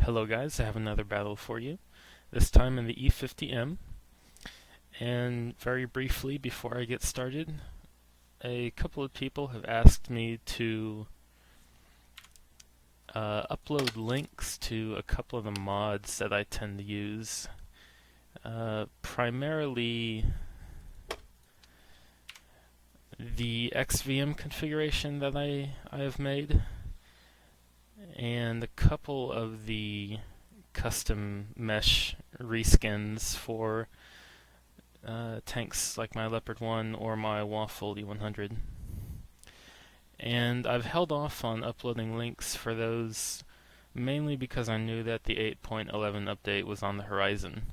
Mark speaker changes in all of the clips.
Speaker 1: Hello guys, I have another battle for you, this time in the E-50M, and very briefly before I get started, a couple of people have asked me to upload links to a couple of the mods that I tend to use, primarily the XVM configuration that I have made, and a couple of the custom mesh reskins for tanks like my Leopard 1 or my Waffle E100. And I've held off on uploading links for those mainly because I knew that the 8.11 update was on the horizon.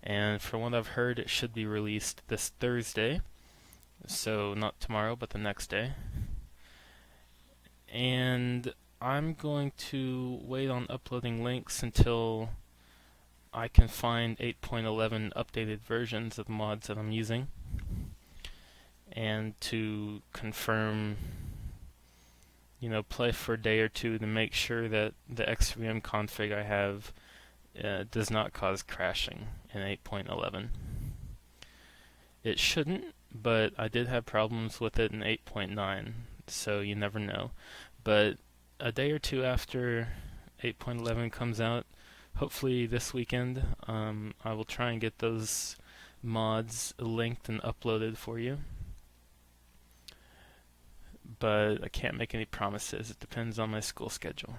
Speaker 1: And from what I've heard, it should be released this Thursday, so not tomorrow, but the next day. And I'm going to wait on uploading links until I can find 8.11 updated versions of the mods that I'm using, and to confirm, play for a day or two to make sure that the XVM config I have does not cause crashing in 8.11. It shouldn't, but I did have problems with it in 8.9, so you never know. But a day or two after 8.11 comes out, hopefully this weekend, I will try and get those mods linked and uploaded for you. But I can't make any promises. It depends on my school schedule.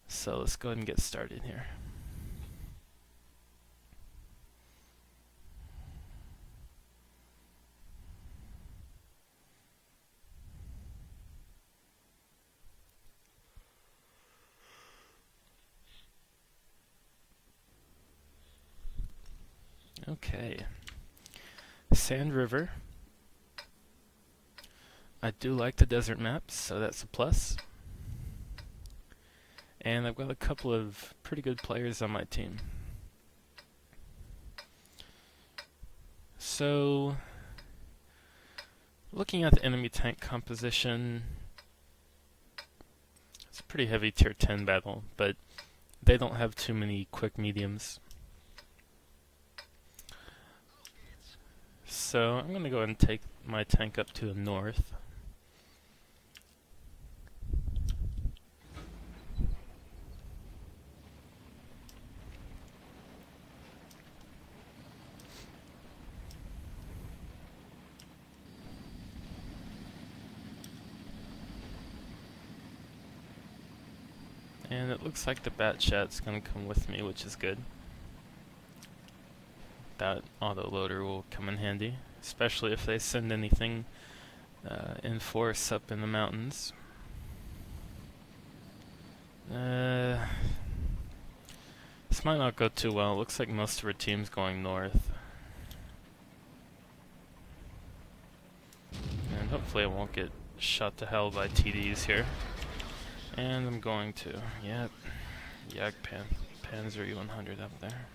Speaker 1: So let's go ahead and get started here. Okay. Sand River. I do like the desert maps, so that's a plus. And I've got a couple of pretty good players on my team. So, looking at the enemy tank composition, it's a pretty heavy tier 10 battle, but they don't have too many quick mediums. So I'm going to go ahead and take my tank up to the north. And it looks like the Bat Chat's going to come with me, which is good. That autoloader will come in handy, especially if they send anything in force up in the mountains. This might not go too well. It looks like most of our team's going north. And hopefully I won't get shot to hell by TDs here. And I'm going to, yep, Panzer E100 up there.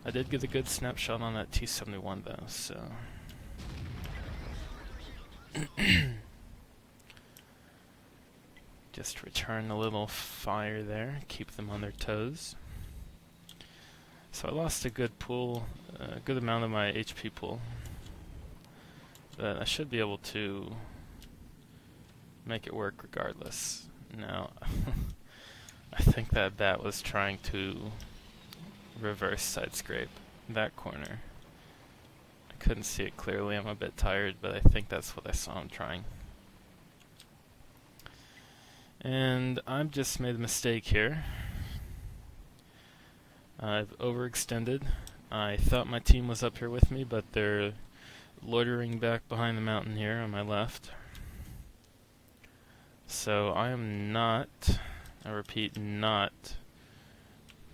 Speaker 1: I did get a good snapshot on that T-71 though, so... Just return a little fire there, keep them on their toes. So I lost a good pool, a good amount of my HP pool. But I should be able to make it work regardless. Now, I think that bat was trying to reverse side scrape that corner. I couldn't see it clearly, I'm a bit tired, but I think that's what I saw him trying. And I've just made a mistake here. I've overextended. I thought my team was up here with me, but they're loitering back behind the mountain here on my left. So I am not, I repeat, not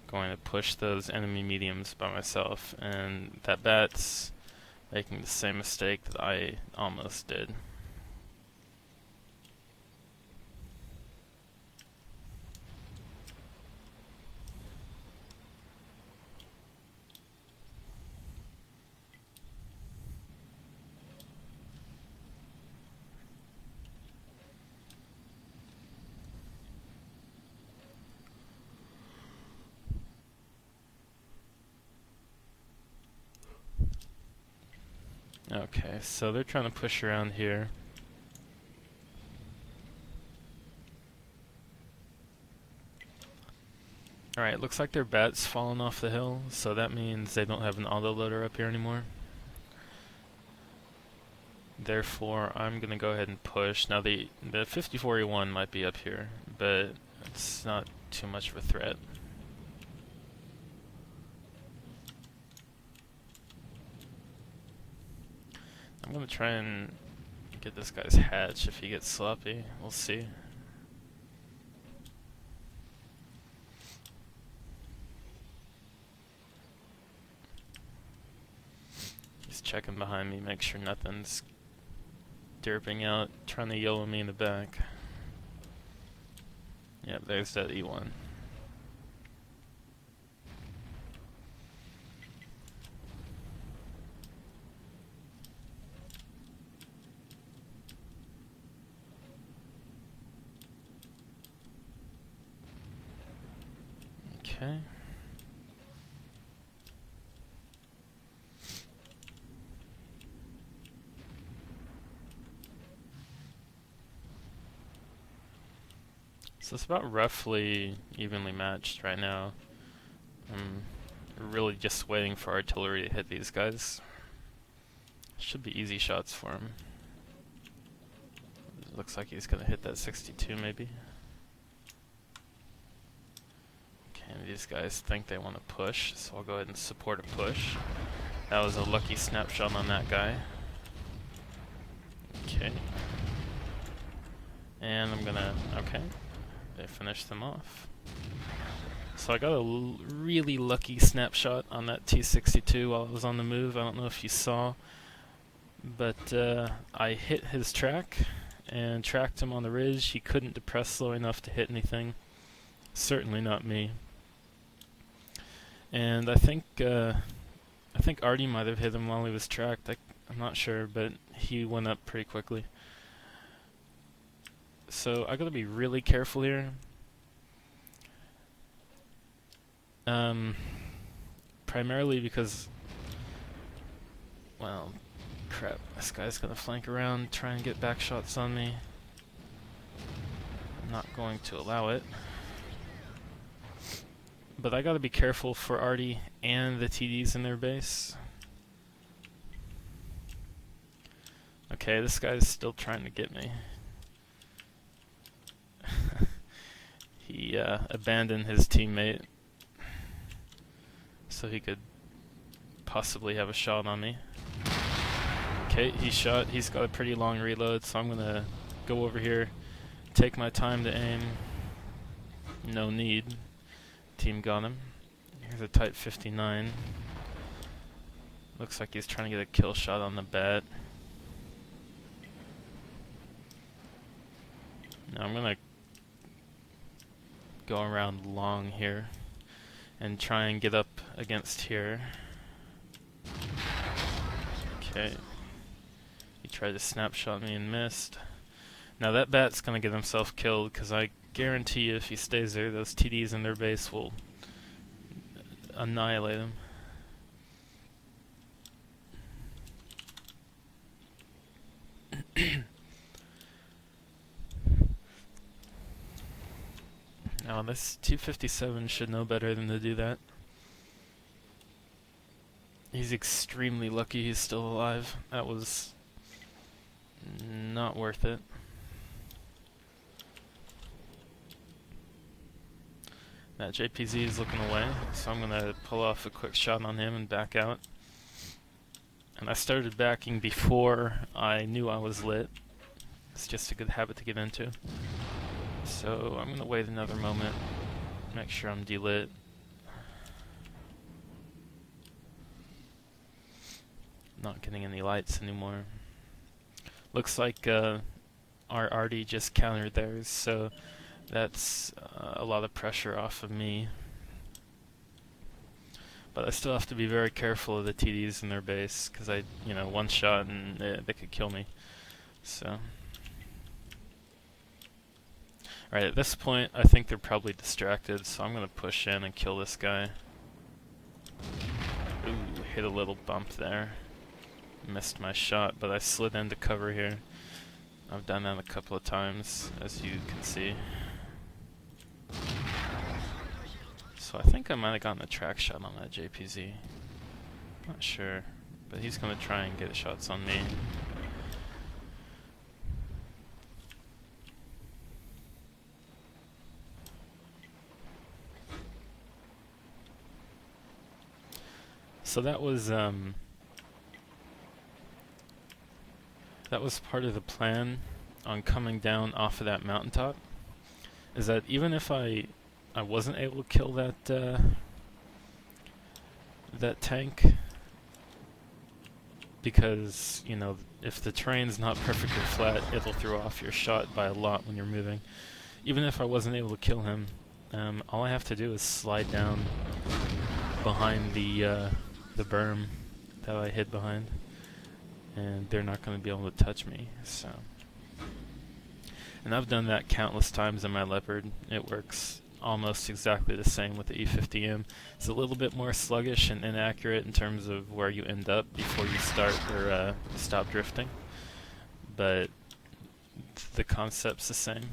Speaker 1: going to push those enemy mediums by myself, and that bat's making the same mistake that I almost did. Okay, so they're trying to push around here. Alright, looks like their bat's fallen off the hill, so that means they don't have an autoloader up here anymore. Therefore, I'm gonna go ahead and push. Now the 54E1 might be up here, but it's not too much of a threat. I'm gonna try and get this guy's hatch if he gets sloppy. We'll see. He's checking behind me, make sure nothing's derping out, trying to YOLO me in the back. Yep, there's that E1. Okay. So it's about roughly evenly matched right now. I'm really just waiting for artillery to hit these guys. Should be easy shots for him. Looks like he's gonna hit that 62 maybe. Okay, these guys think they want to push, so I'll go ahead and support a push. That was a lucky snapshot on that guy. Okay. And I'm gonna, okay. They finished them off. So I got a really lucky snapshot on that T-62 while I was on the move. I don't know if you saw, but I hit his track and tracked him on the ridge. He couldn't depress slow enough to hit anything. Certainly not me. And I think Artie might have hit him while he was tracked. I'm not sure, but he went up pretty quickly. So I gotta be really careful here. Primarily because, well, crap, this guy's gonna flank around, try and get back shots on me. I'm not going to allow it. But I gotta be careful for Artie and the TDs in their base. Okay, this guy's still trying to get me. He abandoned his teammate so he could possibly have a shot on me. Okay, he shot. He's got a pretty long reload, so I'm gonna go over here, take my time to aim. No need. Team got him. Here's a Type 59. Looks like he's trying to get a kill shot on the bat. Now I'm gonna go around long here and try and get up against here. Okay. He tried to snapshot me and missed. Now that bat's gonna get himself killed because I guarantee you if he stays there, those TDs in their base will annihilate him. Now this T-57 should know better than to do that. He's extremely lucky he's still alive. That was not worth it. That JPZ is looking away, so I'm gonna pull off a quick shot on him and back out. And I started backing before I knew I was lit. It's just a good habit to get into. So I'm gonna wait another moment, make sure I'm delit. Not getting any lights anymore. Looks like our Artie just countered theirs, so that's a lot of pressure off of me. But I still have to be very careful of the TDs in their base, because one shot and they could kill me. So. Alright, at this point, I think they're probably distracted, so I'm gonna push in and kill this guy. Ooh, hit a little bump there. missed my shot, but I slid into cover here. I've done that a couple of times, as you can see. So I think I might have gotten a track shot on that JPZ. Not sure, but he's going to try and get shots on me. So that was part of the plan on coming down off of that mountaintop. Is that even if I wasn't able to kill that tank, because you know if the terrain's not perfectly flat, it'll throw off your shot by a lot when you're moving. Even if I wasn't able to kill him, all I have to do is slide down behind the berm that I hid behind, and they're not going to be able to touch me. So, and I've done that countless times in my Leopard. It works almost exactly the same with the E-50M. It's a little bit more sluggish and inaccurate in terms of where you end up before you start or stop drifting, but the concept's the same.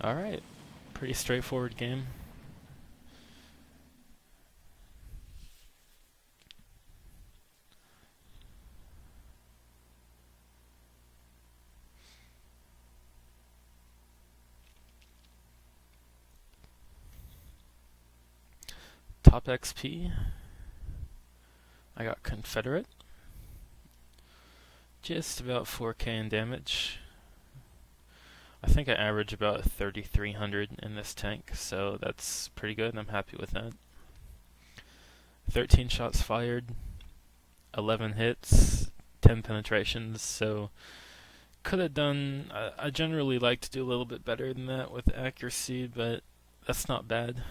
Speaker 1: Alright, pretty straightforward game. Top XP, I got Confederate, just about 4k in damage. I think I average about 3,300 in this tank, so that's pretty good, and I'm happy with that. 13 shots fired, 11 hits, 10 penetrations, so could have done, I generally like to do a little bit better than that with accuracy, but that's not bad.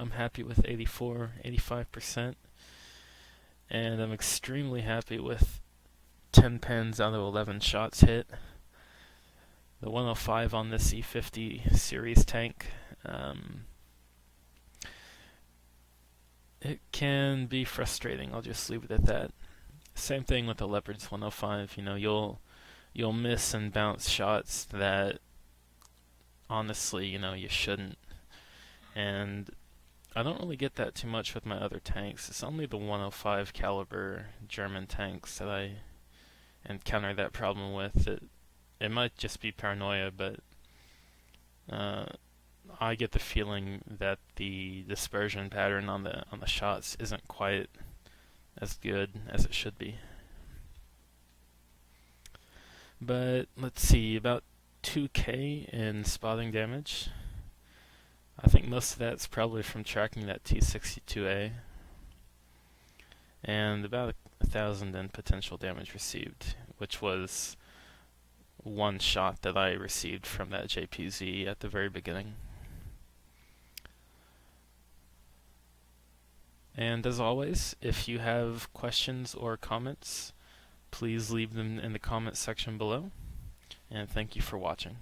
Speaker 1: I'm happy with 85%, and I'm extremely happy with 10 pens out of 11 shots hit. The 105 on this E50 series tank, it can be frustrating. I'll just leave it at that. Same thing with the Leopard's 105. You know, you'll miss and bounce shots that honestly, you know, you shouldn't. And I don't really get that too much with my other tanks. It's only the 105 caliber German tanks that I encounter that problem with. It might just be paranoia, but I get the feeling that the dispersion pattern on the shots isn't quite as good as it should be. But let's see, about 2k in spotting damage. I think most of that's probably from tracking that T62A, and about 1,000 in potential damage received, which was one shot that I received from that JPZ at the very beginning. And as always, if you have questions or comments, please leave them in the comment section below, and thank you for watching.